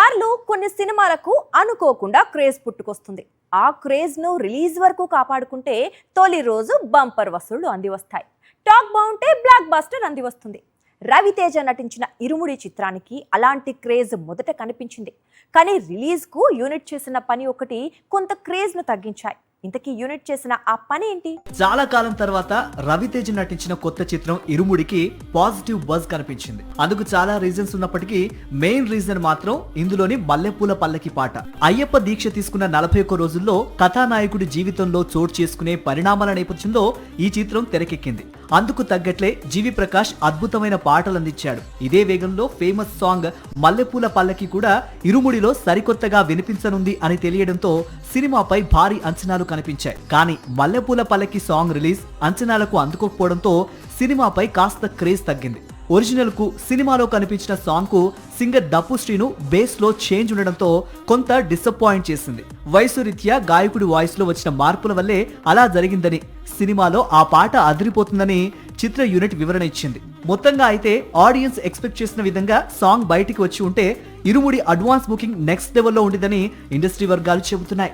కొన్నిసార్లు కొన్ని సినిమాలకు అనుకోకుండా క్రేజ్ పుట్టుకొస్తుంది. ఆ క్రేజ్ ను రిలీజ్ వరకు కాపాడుకుంటే తొలి రోజు బంపర్ వసూళ్లు అందివస్తాయి. టాక్ బాగుంటే బ్లాక్ బాస్టర్ అందివస్తుంది. రవితేజ నటించిన ఇరుముడి చిత్రానికి అలాంటి క్రేజ్ మొదట కనిపించింది. కానీ రిలీజ్ కు యూనిట్ చేసిన పని ఒకటి కొంత క్రేజ్ ను తగ్గించాయి. ఇంతకీ యూనిట్ చేసిన ఆ పని ఏంటి? చాలా కాలం తర్వాత రవితేజ నటించిన కొత్త చిత్రం ఇరుముడికి పాజిటివ్ బజ్ కనిపించింది. అందుకు చాలా రీజన్స్ ఉన్నప్పటికీ మెయిన్ రీజన్ మాత్రం ఇందులోని మల్లెపూల పల్లకి పాట. అయ్యప్ప దీక్ష తీసుకున్న 41 రోజుల్లో కథానాయకుడి జీవితంలో చోటు చేసుకునే పరిణామాల నేపథ్యంలో ఈ చిత్రం తెరకెక్కింది. అందుకు తగ్గట్లే జీవి ప్రకాష్ అద్భుతమైన పాటలు అందించాడు. ఇదే వేగంలో ఫేమస్ సాంగ్ మల్లెపూల పల్లకి కూడా ఇరుముడిలో సరికొత్తగా వినిపించనుంది అని తెలియడంతో సినిమాపై భారీ అంచనాలు కనిపించాయి. కానీ మల్లెపూల పల్లకి సాంగ్ రిలీజ్ అంచనాలకు అందుకోకపోవడంతో సినిమాపై కాస్త క్రేజ్ తగ్గింది. ఒరిజినల్ కు సినిమాలో కనిపించిన సాంగ్ కు సింగర్ డప్పు శ్రీను బేస్ లో చేంజ్ ఉండడంతో కొంత డిసప్పాయింట్ చేసింది. వయసు రీత్యా గాయకుడి వాయిస్ లో వచ్చిన మార్పుల వల్లే అలా జరిగిందని, సినిమాలో ఆ పాట అదిరిపోతుందని చిత్ర యూనిట్ వివరణ ఇచ్చింది. మొత్తంగా అయితే ఆడియన్స్ ఎక్స్పెక్ట్ చేసిన విధంగా సాంగ్ బయటికి వచ్చి ఉంటే ఇరుముడి అడ్వాన్స్ బుకింగ్ నెక్స్ట్ లెవెల్లో ఉండేదని ఇండస్ట్రీ వర్గాలు చెబుతున్నాయి.